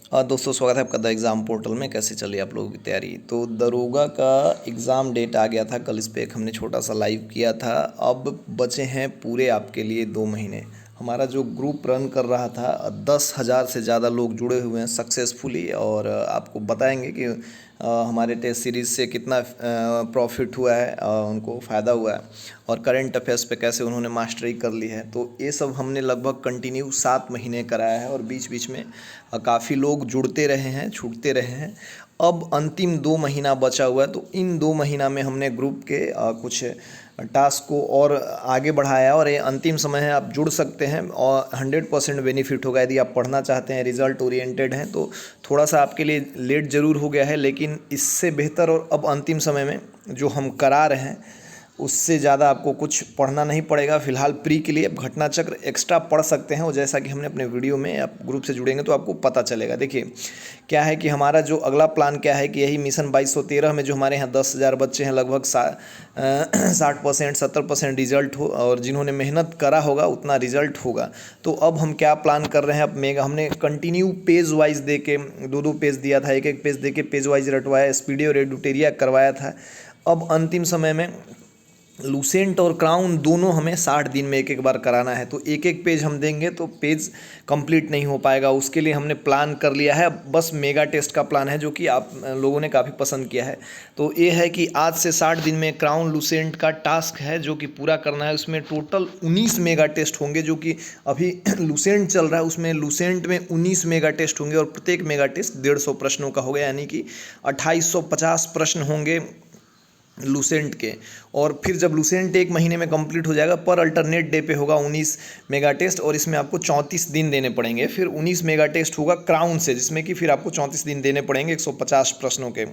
दोस्तों स्वागत है आपका द एग्ज़ाम पोर्टल में। कैसे चली आप लोगों की तैयारी? तो दरोगा का एग्ज़ाम डेट आ गया था कल, इस पे एक हमने छोटा सा लाइव किया था। अब बचे हैं पूरे आपके लिए 2 महीने। हमारा जो ग्रुप रन कर रहा था 10,000 से ज़्यादा लोग जुड़े हुए हैं सक्सेसफुली, और आपको बताएंगे कि हमारे टेस्ट सीरीज़ से कितना प्रॉफिट हुआ है, उनको फ़ायदा हुआ है, और करंट अफेयर्स पे कैसे उन्होंने मास्टरी कर ली है। तो ये सब हमने लगभग कंटिन्यू 7 महीने कराया है, और बीच बीच में काफ़ी लोग जुड़ते रहे हैं, छूटते रहे हैं। अब अंतिम 2 महीना बचा हुआ है, तो इन 2 महीना में हमने ग्रुप के कुछ टास्क को और आगे बढ़ाया, और ये अंतिम समय है, आप जुड़ सकते हैं और 100% बेनिफिट होगा। यदि आप पढ़ना चाहते हैं, रिजल्ट ओरिएंटेड हैं, तो थोड़ा सा आपके लिए लेट ज़रूर हो गया है, लेकिन इससे बेहतर और अब अंतिम समय में जो हम करा रहे हैं उससे ज़्यादा आपको कुछ पढ़ना नहीं पड़ेगा। फिलहाल प्री के लिए आप घटना चक्र एक्स्ट्रा पढ़ सकते हैं, और जैसा कि हमने अपने वीडियो में, आप ग्रुप से जुड़ेंगे तो आपको पता चलेगा। देखिए क्या है कि हमारा जो अगला प्लान क्या है कि यही मिशन 2213 में जो हमारे यहाँ 10,000 बच्चे हैं, लगभग 60% 70% रिजल्ट हो, और जिन्होंने मेहनत करा होगा उतना रिजल्ट होगा। तो अब हम क्या प्लान कर रहे हैं, अब मेगा हमने कंटिन्यू पेज वाइज दे के 2-2 पेज दिया था, एक एक पेज दे के पेज वाइज रटवाया, स्पीडी और एडुटेरिया करवाया था। अब अंतिम समय में लूसेंट और क्राउन दोनों हमें 60 दिन में एक एक बार कराना है। तो एक एक पेज हम देंगे तो पेज कंप्लीट नहीं हो पाएगा, उसके लिए हमने प्लान कर लिया है। बस मेगा टेस्ट का प्लान है, जो कि आप लोगों ने काफ़ी पसंद किया है। तो ये है कि आज से 60 दिन में क्राउन लूसेंट का टास्क है जो कि पूरा करना है। उसमें टोटल 19 मेगा टेस्ट होंगे, जो कि अभी लूसेंट चल रहा है, उसमें लूसेंट में 19 मेगा टेस्ट होंगे, और प्रत्येक मेगा टेस्ट 150 प्रश्नों का होगा, यानी कि 2850 प्रश्न होंगे लूसेंट के। और फिर जब लूसेंट 1 महीने में कंप्लीट हो जाएगा, पर अल्टरनेट डे पे होगा 19 मेगा टेस्ट, और इसमें आपको 34 दिन देने पड़ेंगे। फिर 19 मेगा टेस्ट होगा क्राउन से, जिसमें कि फिर आपको 34 दिन देने पड़ेंगे 150 प्रश्नों के।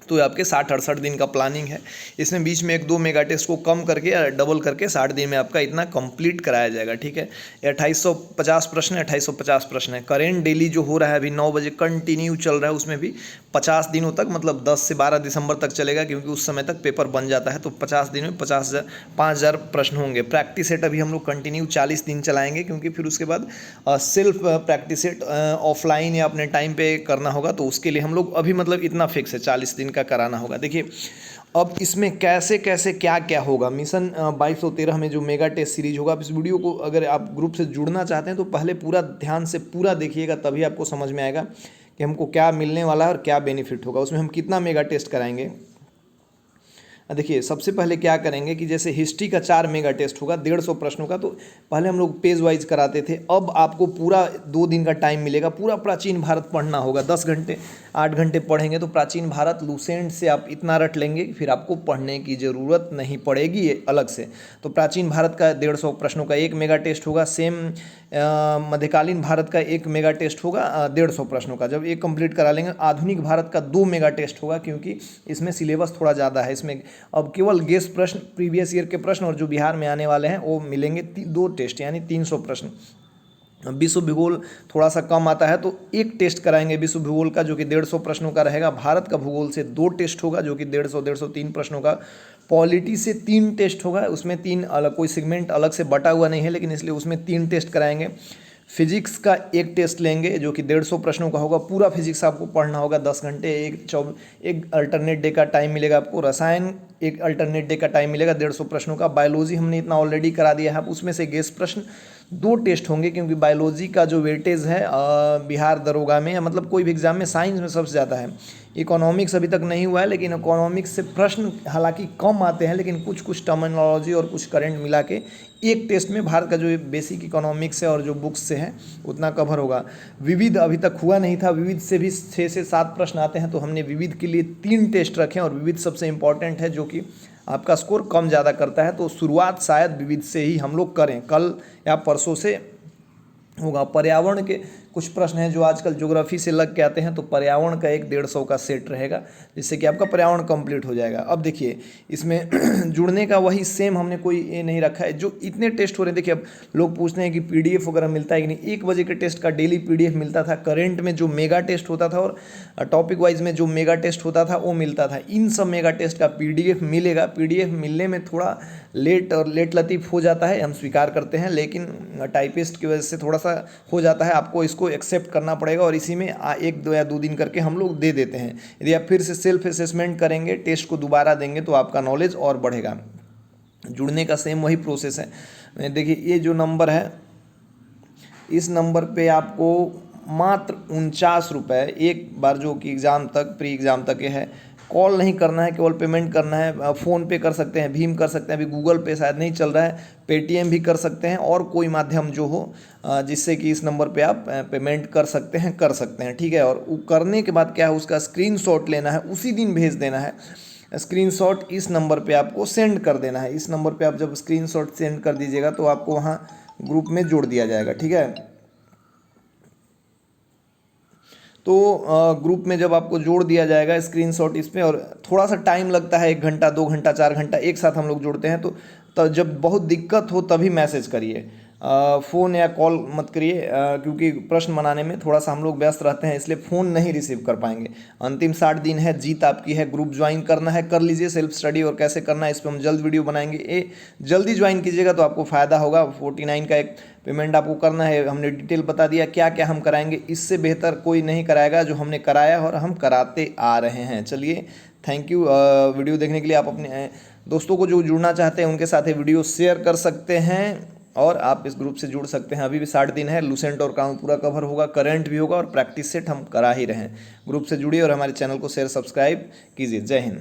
तो आपके 60-68 दिन का प्लानिंग है। इसमें बीच में 1-2 मेगा टेस्ट को कम करके या डबल करके 60 दिन में आपका इतना कंप्लीट कराया जाएगा, ठीक है। 2850 प्रश्न 2850 प्रश्न है। करेंट डेली जो हो रहा है अभी 9 बजे कंटिन्यू चल रहा है, उसमें भी 50 दिनों तक, मतलब 10 से 12 दिसंबर तक चलेगा, क्योंकि उस समय तक पेपर बन जाता है। तो 50 दिन में 5,000 प्रश्न होंगे। प्रैक्टिस सेट अभी हम लोग कंटिन्यू 40 दिन चलाएंगे, क्योंकि फिर उसके बाद सेल्फ प्रैक्टिस सेट ऑफलाइन या अपने टाइम पे करना होगा। तो उसके लिए हम लोग अभी मतलब इतना फिक्स है, 40 दिन का कराना होगा। देखिए अब इसमें कैसे कैसे क्या क्या होगा। मिशन 2213 में जो मेगा टेस्ट सीरीज होगा, आप इस वीडियो को अगर आप ग्रुप से जुड़ना चाहते हैं तो पहले पूरा ध्यान से पूरा देखिएगा, तभी आपको समझ में आएगा कि हमको क्या मिलने वाला है और क्या बेनिफिट होगा। उसमें हम कितना मेगा टेस्ट कराएंगे। देखिए सबसे पहले क्या करेंगे कि जैसे हिस्ट्री का 4 मेगा टेस्ट होगा 150 प्रश्नों का, तो पहले हम लोग पेज वाइज कराते थे। अब आपको पूरा 2 दिन का टाइम मिलेगा, पूरा प्राचीन भारत पढ़ना होगा। 10 घंटे 8 घंटे पढ़ेंगे तो प्राचीन भारत लूसेंट से आप इतना रट लेंगे कि फिर आपको पढ़ने की ज़रूरत नहीं पड़ेगी ये अलग से। तो प्राचीन भारत का 150 प्रश्नों का 1 मेगा टेस्ट होगा। सेम मध्यकालीन भारत का 1 मेगा टेस्ट होगा 150 प्रश्नों का। जब एक कंप्लीट करा लेंगे, आधुनिक भारत का 2 मेगा टेस्ट होगा, क्योंकि इसमें सिलेबस थोड़ा ज़्यादा है। इसमें अब केवल गेस प्रश्न, प्रीवियस ईयर के प्रश्न और जो बिहार में आने वाले हैं वो मिलेंगे 2 टेस्ट, यानी 300 प्रश्न। विश्व भूगोल थोड़ा सा कम आता है, तो एक टेस्ट कराएंगे विश्व भूगोल का, जो कि 150 प्रश्नों का रहेगा। भारत का भूगोल से 2 टेस्ट होगा, जो कि 150-150 प्रश्नों का। पॉलिटी से 3 टेस्ट होगा, उसमें 3 अलग, कोई सेगमेंट अलग से बटा हुआ नहीं है, लेकिन इसलिए उसमें 3 टेस्ट कराएंगे। फिजिक्स का 1 टेस्ट लेंगे, जो कि 150 प्रश्नों का होगा। पूरा फिजिक्स आपको पढ़ना होगा 10 घंटे। एक अल्टरनेट डे का टाइम मिलेगा आपको। रसायन एक अल्टरनेट डे का टाइम मिलेगा 150 प्रश्नों का। बायोलॉजी हमने इतना ऑलरेडी करा दिया है। उसमें से गेस प्रश्न 2 टेस्ट होंगे, क्योंकि बायोलॉजी का जो वेटेज है बिहार दरोगा में, मतलब कोई भी एग्जाम में, साइंस में सबसे ज़्यादा है। इकोनॉमिक्स अभी तक नहीं हुआ है, लेकिन इकोनॉमिक्स से प्रश्न हालांकि कम आते हैं, लेकिन कुछ कुछ टर्मिनोलॉजी और कुछ करंट मिला के एक टेस्ट में भारत का जो बेसिक इकोनॉमिक्स है और जो बुक्स से है उतना कवर होगा। विविध अभी तक हुआ नहीं था, विविध से भी 6 से 7 प्रश्न आते हैं, तो हमने विविध के लिए 3 टेस्ट रखे हैं, और विविध सबसे इंपॉर्टेंट है, जो कि आपका स्कोर कम ज़्यादा करता है। तो शुरुआत शायद विविध से ही हम लोग करें, कल या परसों से होगा। पर्यावरण के कुछ प्रश्न हैं जो आजकल ज्योग्राफी से लग के आते हैं, तो पर्यावरण का 1-150 का सेट रहेगा, जिससे कि आपका पर्यावरण कंप्लीट हो जाएगा। अब देखिए इसमें जुड़ने का वही सेम हमने कोई ये नहीं रखा है। जो इतने टेस्ट हो रहे हैं, देखिए अब लोग पूछते हैं कि पीडीएफ वगैरह मिलता है कि नहीं। 1 बजे के टेस्ट का डेली पीडीएफ मिलता था। करेंट में जो मेगा टेस्ट होता था और टॉपिक वाइज में जो मेगा टेस्ट होता था वो मिलता था। इन सब मेगा टेस्ट का पीडीएफ मिलेगा। पीडीएफ मिलने में थोड़ा लेट और लेट लतीफ़ हो जाता है, हम स्वीकार करते हैं, लेकिन टाइपिस्ट की वजह से थोड़ा सा हो जाता है, आपको इसको एक्सेप्ट करना पड़ेगा और इसी में 1 2 या 2 दिन करके हम लोग दे देते हैं। यदि आप फिर से सेल्फ असेसमेंट करेंगे, टेस्ट को दोबारा देंगे तो आपका नॉलेज और बढ़ेगा। जुड़ने का सेम वही प्रोसेस है। देखिए ये जो नंबर है, इस नंबर पे आपको मात्र 49 रुपये एक बार, जो कि एग्ज़ाम तक, प्री एग्ज़ाम तक है, कॉल नहीं करना है, केवल पेमेंट करना है। फ़ोन पे कर सकते हैं, भीम कर सकते हैं, अभी गूगल पे शायद नहीं चल रहा है, पेटीएम भी कर सकते हैं, और कोई माध्यम जो हो जिससे कि इस नंबर पे आप पेमेंट कर सकते हैं, ठीक है। और वो करने के बाद क्या है, उसका स्क्रीनशॉट लेना है, उसी दिन भेज देना है। स्क्रीनशॉट इस नंबर पे आपको सेंड कर देना है। इस नंबर पे आप जब स्क्रीनशॉट सेंड कर दीजिएगा तो आपको वहाँ ग्रुप में जोड़ दिया जाएगा, ठीक है। तो ग्रुप में जब आपको जोड़ दिया जाएगा स्क्रीनशॉट इस पे, और थोड़ा सा टाइम लगता है, 1 घंटा 2 घंटा 4 घंटा एक साथ हम लोग जोड़ते हैं। तो जब बहुत दिक्कत हो तभी मैसेज करिए, फ़ोन या कॉल मत करिए, क्योंकि प्रश्न बनाने में थोड़ा सा हम लोग व्यस्त रहते हैं, इसलिए फ़ोन नहीं रिसीव कर पाएंगे। अंतिम 60 दिन है, जीत आपकी है। ग्रुप ज्वाइन करना है, कर लीजिए सेल्फ स्टडी, और कैसे करना है इस पर हम जल्द वीडियो बनाएंगे। ये जल्दी ज्वाइन कीजिएगा तो आपको फ़ायदा होगा। 49 का एक पेमेंट आपको करना है, हमने डिटेल बता दिया क्या क्या हम कराएंगे, इससे बेहतर कोई नहीं कराएगा जो हमने कराया और हम कराते आ रहे हैं। चलिए, थैंक यू वीडियो देखने के लिए। आप अपने दोस्तों को जो जुड़ना चाहते हैं उनके साथ ये वीडियो शेयर कर सकते हैं, और आप इस ग्रुप से जुड़ सकते हैं। अभी भी 60 दिन है, लूसेंट और काम पूरा कवर होगा, करंट भी होगा, और प्रैक्टिस सेट हम करा ही रहे हैं। ग्रुप से जुड़िए और हमारे चैनल को शेयर सब्सक्राइब कीजिए। जय हिंद।